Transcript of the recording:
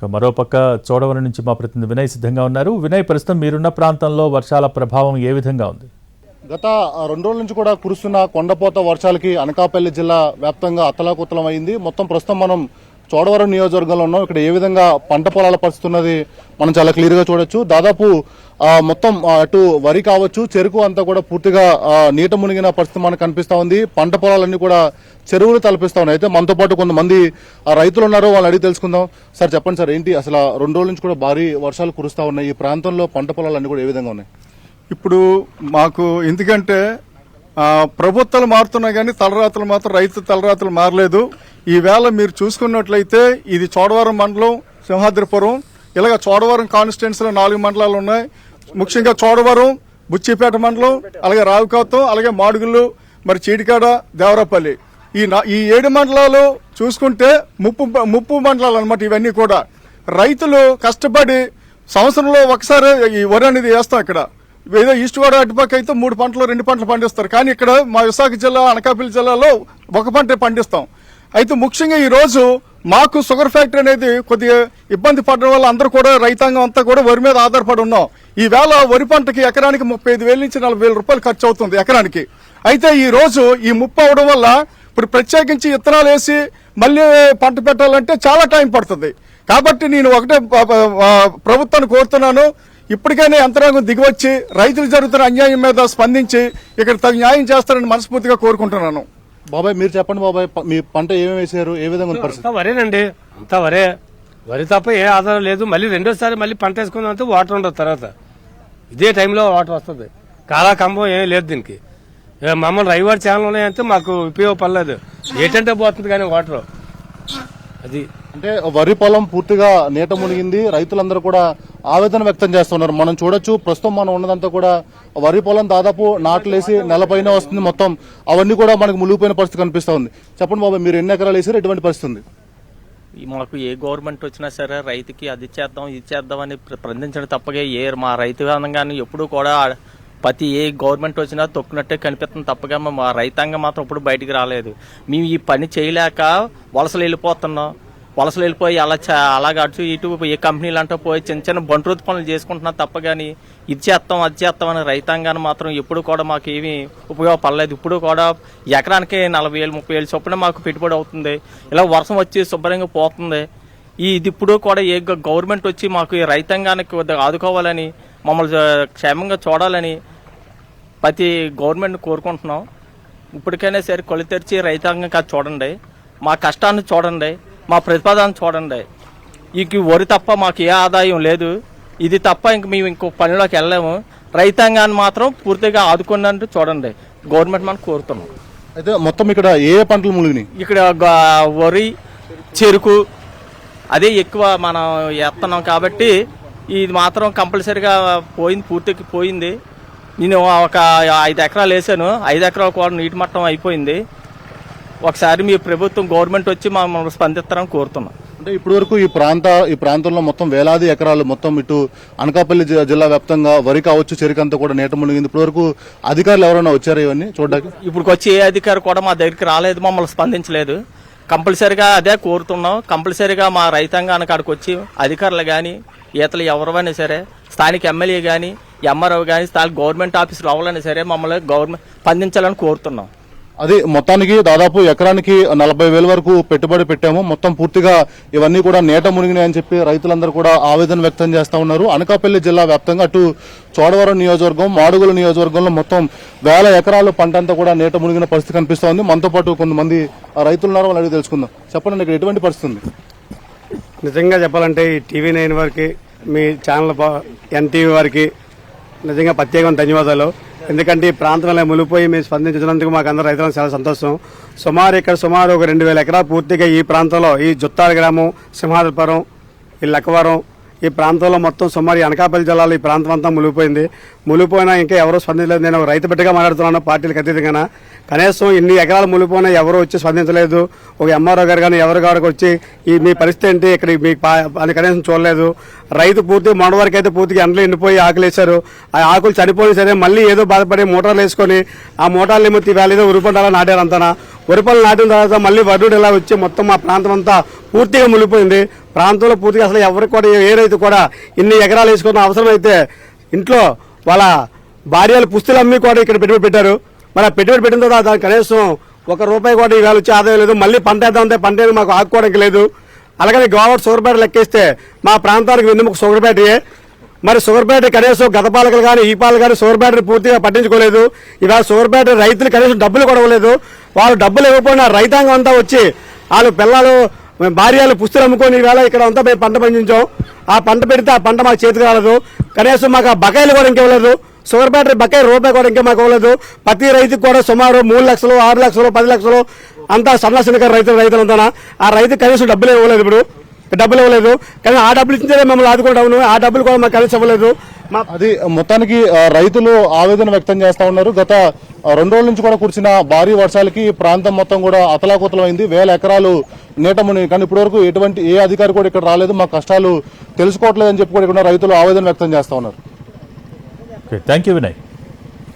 మరోపక్క చోడవరం నుంచి మా ప్రతినిధి వినయ్ సిద్ధంగా ఉన్నారు. వినయ్, ప్రస్తుతం మీరున్న ప్రాంతంలో వర్షాల ప్రభావం ఏ విధంగా ఉంది? గత 2 రోజుల నుంచి కూడా కురుస్తున్న కొండపోత వర్షాలకి అనకాపల్లి జిల్లా వ్యాప్తంగా అతలాకుతలం అయింది. మొత్తం ప్రస్తుతం మనం చోడవరం నియోజకవర్గంలో ఉన్నాం. ఇక్కడ ఏ విధంగా పంట పొలాల పరిస్థితి ఉన్నది మనం చాలా క్లియర్గా చూడొచ్చు. దాదాపు మొత్తం అటు వరి కావచ్చు, చెరుకు అంతా కూడా పూర్తిగా నీట మునిగిన పరిస్థితి మనకు కనిపిస్తా ఉంది. పంట పొలాలన్నీ కూడా చెరువులు తలపిస్తా ఉన్నాయి. అయితే మనతో పాటు కొంతమంది రైతులు ఉన్నారు, వాళ్ళు అడిగి తెలుసుకుందాం. సార్ చెప్పండి సార్, ఏంటి అసలు 2 రోజుల నుంచి కూడా భారీ వర్షాలు కురుస్తా ఉన్నాయి. ఈ ప్రాంతంలో పంట పొలాలన్నీ కూడా ఏ విధంగా ఉన్నాయి? ఇప్పుడు మాకు ఎందుకంటే ప్రభుత్వాలు మారుతున్నాయి కానీ తలరాతులు మాత్రం రైతు తలరాతులు మారలేదు. ఈవేళ మీరు చూసుకున్నట్లయితే ఇది చోడవరం మండలం, సింహాద్రిపురం, ఇలాగ చోడవరం కాన్స్టిట్యున్సీలో 4 మండలాలు ఉన్నాయి. ముఖ్యంగా చోడవరం, బుచ్చిపేట మండలం, అలాగే రావుకాతం, అలాగే మాడుగులు, మరి చీడికాడ, దేవరాపల్లి, ఈ 7 మండలాలు చూసుకుంటే ముప్పు మండలాలు అనమాట. ఇవన్నీ కూడా రైతులు కష్టపడి సంవత్సరంలో ఒకసారి ఈ వరి అనేది వేస్తాం. ఇక్కడ ఏదో ఈస్ట్ గోదావరి అటుపక్క అయితే 3 పంటలు 2 పంటలు పండిస్తారు. కానీ ఇక్కడ మా విశాఖ జిల్లా, అనకాపల్లి జిల్లాలో ఒక పంటే పండిస్తాం. అయితే ముఖ్యంగా ఈ రోజు మాకు షుగర్ ఫ్యాక్టరీ అనేది కొద్దిగా ఇబ్బంది పడడం వల్ల అందరూ కూడా రైతాంగం అంతా కూడా వరి మీద ఆధారపడి ఉన్నాం. ఈవేళ వరి పంటకి ఎకరానికి 35,000 నుంచి 40,000 రూపాయలు ఖర్చు అవుతుంది ఎకరానికి. అయితే ఈ రోజు ఈ ముప్పు అవడం వల్ల ఇప్పుడు ప్రత్యేకించి విత్తనాలు వేసి మళ్ళీ పంట పెట్టాలంటే చాలా టైం పడుతుంది. కాబట్టి నేను ఒకటే ప్రభుత్వాన్ని కోరుతున్నాను, ఇప్పటికైనా యంత్రాంగం దిగివచ్చి రైతులు జరుగుతున్న అన్యాయం మీద స్పందించి ఇక్కడ తగు న్యాయం చేస్తారని మనస్ఫూర్తిగా కోరుకుంటున్నాను. బాబాయ్, మీరు చెప్పండి బాబాయ్, మీ పంట ఏమేమి వేసారు, ఏ విధంగా ఉంది పరిస్థితి? వరేనండి, అంతా వరి తప్ప ఏ ఆధారం లేదు. మళ్ళీ రెండోసారి మళ్ళీ పంట వేసుకుందంటే వాటర్ ఉండదు. తర్వాత ఇదే టైంలో వాటర్ వస్తుంది. కాలా కంబం ఏమీ లేదు దీనికి. మమ్మల్ని రైవాడ్ ఛానల్ ఉన్నాయంటే మాకు ఉపయోగపడలేదు. ఏంటంటే పోతుంది కానీ వాటర్ అది. అంటే వరి పొలం పూర్తిగా నీట మునిగింది. రైతులందరూ కూడా ఆవేదన వ్యక్తం చేస్తున్నారు. మనం చూడొచ్చు, ప్రస్తుతం మనం ఉన్నదంతా కూడా వరి పొలం దాదాపు నాట్లేసి నెలపైన వస్తుంది. మొత్తం అవన్నీ కూడా మనకు మునిగిపోయిన పరిస్థితి కనిపిస్తా ఉంది. చెప్పండి బాబు, మీరు ఎన్ని ఎకరాలు వేసారు, ఎటువంటి పరిస్థితి ఉంది? మాకు ఏ గవర్నమెంట్ వచ్చినా సరే రైతుకి అది చేద్దాం ఇది చేద్దాం అని ప్రతించడం తప్పగా మా రైతు కానీ ఎప్పుడు కూడా ప్రతి ఏ గవర్నమెంట్ వచ్చినా తొక్కినట్టే కనిపిస్తుంది తప్పగా మా రైతాంగం మాత్రం ఇప్పుడు బయటికి రాలేదు. మేము ఈ పని చేయలేక వలసలు వెళ్ళిపోయి అలాగ అటు ఇటు ఏ కంపెనీలు అంటూ పోయి చిన్న బంట్రోతు పనులు చేసుకుంటున్నాం తప్ప కానీ ఇది చేస్తాం అది చేస్తాం అని రైతాంగాన్ని మాత్రం ఎప్పుడు కూడా మాకు ఏమీ ఉపయోగపడలేదు. ఇప్పుడు కూడా ఎకరానికి 40,000 30,000 చొప్పున మాకు పెట్టుబడి అవుతుంది. ఇలా వర్షం వచ్చి శుభ్రంగా పోతుంది. ఇది ఇప్పుడు కూడా ఏ గవర్నమెంట్ వచ్చి మాకు ఈ రైతాంగానికి ఆదుకోవాలని, మమ్మల్ని క్షేమంగా చూడాలని ప్రతి గవర్నమెంట్ కోరుకుంటున్నాం. ఇప్పటికైనా సరే కళ్ళు తెరిచి రైతాంగం కాదు చూడండి, మా కష్టాన్ని చూడండి, మా ప్రతిపాదన చూడండి. ఈ వరి తప్ప మాకు ఏ ఆదాయం లేదు. ఇది తప్ప ఇంక మేము ఇంకో పనిలోకి వెళ్ళలేము. రైతాంగాన్ని మాత్రం పూర్తిగా ఆదుకున్నట్టు చూడండి గవర్నమెంట్ మనం కోరుతున్నాం. అయితే మొత్తం ఇక్కడ ఏ పంటలు మునిగినాయి? ఇక్కడ వరి, చెరుకు అదే ఎక్కువ మనం వేస్తున్నాం కాబట్టి ఇది మాత్రం కంపల్సరీగా పూర్తిగా పోయింది. నేను ఒక 5 ఎకరాలు వేసాను. 5 ఎకరాలు కూడా నీటి మట్టం అయిపోయింది. ఒకసారి మీ ప్రభుత్వం గవర్నమెంట్ వచ్చి మమ్మల్ని స్పందిస్తారని కోరుతున్నాం. అంటే ఇప్పటి వరకు ఈ ప్రాంతంలో మొత్తం వేలాది ఎకరాలు మొత్తం ఇటు అనకాపల్లి జిల్లా వ్యాప్తంగా వరి కావచ్చు, చెరుకు అంతా కూడా నీట మునిగింది. ఇప్పటి వరకు అధికారులు ఎవరైనా వచ్చారు ఇవన్నీ చూడడానికి? ఇప్పుడు వచ్చి ఏ అధికారి కూడా మా దగ్గరికి రాలేదు, మమ్మల్ని స్పందించలేదు. కంపల్సరీగా అదే కోరుతున్నాం. కంపల్సరీగా మా రైతాంగానికి అక్కడికి వచ్చి అధికారులు కానీ ఈతలు ఎవరైనా సరే, స్థానిక ఎమ్మెల్యే కానీ ఎంఆర్ఓ కానీ స్థానిక గవర్నమెంట్ ఆఫీసులు అవ్వాలని సరే మమ్మల్ని గవర్నమెంట్ స్పందించాలని కోరుతున్నాం. అది మొత్తానికి దాదాపు ఎకరానికి 40,000 వరకు పెట్టుబడి పెట్టాము. మొత్తం పూర్తిగా ఇవన్నీ కూడా నీట మునిగినాయని చెప్పి రైతులందరూ కూడా ఆవేదన వ్యక్తం చేస్తా ఉన్నారు. అనకాపల్లి జిల్లా వ్యాప్తంగా అటు చోడవరం నియోజకవర్గం, మాడుగుల నియోజకవర్గంలో మొత్తం 1000 ఎకరాలు పంట అంతా కూడా నీట మునిగిన పరిస్థితి కనిపిస్తా ఉంది. మనతో పాటు కొంతమంది రైతులు ఉన్నారు, వాళ్ళు అడిగి తెలుసుకుందాం. చెప్పండి, ఇక్కడ ఎటువంటి పరిస్థితి ఉంది? నిజంగా చెప్పాలంటే ఈ టీవీ 9 వారికి, మీ ఛానల్ ఎన్టీవీ వారికి నిజంగా ప్రత్యేకమైన ధన్యవాదాలు. ఎందుకంటే ఈ ప్రాంతంలో మునిగిపోయి మీరు స్పందించినందుకు మాకు అందరూ రైతులకు చాలా సంతోషం. సుమారు ఒక 2,000 ఎకరాలు పూర్తిగా ఈ ప్రాంతంలో, ఈ జుత్తాల గ్రామం, సింహాద్రిపురం, ఈ లక్కవరం, ఈ ప్రాంతంలో మొత్తం సుమారు అనకాపల్లి జిల్లాలో ఈ ప్రాంతం అంతా మునిగిపోయినా ఇంకా ఎవరూ స్పందించలేదు. నేను ఒక రైతు బిడ్డగా మాట్లాడుతున్నాను, పార్టీలకు అతీతంగా. కనీసం ఇన్ని ఎకరాలు మునిగిపోయినా ఎవరూ వచ్చి స్పందించలేదు. ఒక ఎంఆర్ఓ గారు కానీ ఎవరి గారికి వచ్చి మీ పరిస్థితి ఏంటి ఇక్కడ అని కనీసం చూడలేదు. రైతు పూర్తి మొన్న వరకు అయితే పూర్తిగా ఎండలు ఎండిపోయి ఆకులు వేశారు. ఆ ఆకులు చనిపోయినా సరే మళ్ళీ ఏదో బాధపడి మోటార్లు వేసుకొని ఆ మోటార్లు ఏమో ఇవాళ ఏదో ఉరిపండాలా నాటారు అంతనా. వరిపళ్ళు నాటిన తర్వాత మళ్ళీ వడ్డూడు ఇలా వచ్చి మొత్తం మా ప్రాంతం అంతా పూర్తిగా మునిగిపోయింది. ప్రాంతంలో పూర్తిగా అసలు ఎవరికి కూడా ఏ రైతు కూడా ఇన్ని ఎకరాలు వేసుకున్న అవసరం అయితే ఇంట్లో వాళ్ళ భార్యలు పుస్తులు అమ్మి కూడా ఇక్కడ పెట్టుబడి పెట్టారు. మరి ఆ పెట్టుబడి పెట్టిన తర్వాత దానికి కనీసం ₹1 కూడా ఈవేళ వచ్చే ఆదాయం లేదు. మళ్ళీ పంట వేద్దామంటే పంట ఏమీ మాకు ఆదుకోవడానికి లేదు. అలాగే గోవాడ షుగర్పేట లెక్కేస్తే మా ప్రాంతానికి వెన్నెముక షుగర్పేటయే. మరి షుగర్పేట కనీసం గత పాలకులు కానీ ఈ పాలకులు కానీ షుగర్పేటని పూర్తిగా పట్టించుకోలేదు. ఇవాళ షుగర్పేట రైతులు కనీసం డబ్బులు కూడా ఇవ్వలేదు. వాళ్ళు డబ్బులు ఇవ్వకపోయినా రైతాంగం అంతా వచ్చి వాళ్ళు పిల్లలు భార్యలు పుస్తులు అమ్ముకొని ఈవేళ ఇక్కడ అంతా మేము పంట పండించాం. ఆ పంట పెడితే ఆ పంట మాకు చేతికి రాలేదు. కనీసం మాకు ఆ బకాయిలు కూడా ఇంకివ్వలేదు. షుగర్పేట బకాయి ₹1 కూడా ఇంకా మాకు ఇవ్వలేదు. ప్రతి రైతుకు కూడా సుమారు 3 లక్షలు 6 లక్షలు 10 లక్షలు అంతా సన్న చిన్నకారు రైతులంతా ఆ రైతుకు కనీసం డబ్బులు ఇవ్వలేదు. ఇప్పుడు డబ్బులు ఇవ్వలేదు. కానీ ఆ డబ్బులు ఇచ్చిందే మమ్మల్ని ఆదుకుంటాము. ఆ డబ్బులు కూడా మాకు కనీసం ఇవ్వలేదు. అది మొత్తానికి రైతులు ఆవేదన వ్యక్తం చేస్తా ఉన్నారు. గత 2 రోజుల నుంచి కూడా కురిసిన భారీ వర్షాలకి ప్రాంతం మొత్తం కూడా అతలాకుతలమైంది. 1000 ఎకరాలు నీట మునిగి. కానీ ఇప్పటివరకు ఎటువంటి ఏ అధికారి కూడా ఇక్కడ రాలేదు. మా కష్టాలు తెలుసుకోవట్లేదని చెప్పి కూడా ఇక్కడ రైతులు ఆవేదన వ్యక్తం చేస్తా ఉన్నారు. Okay, thank you Vinay.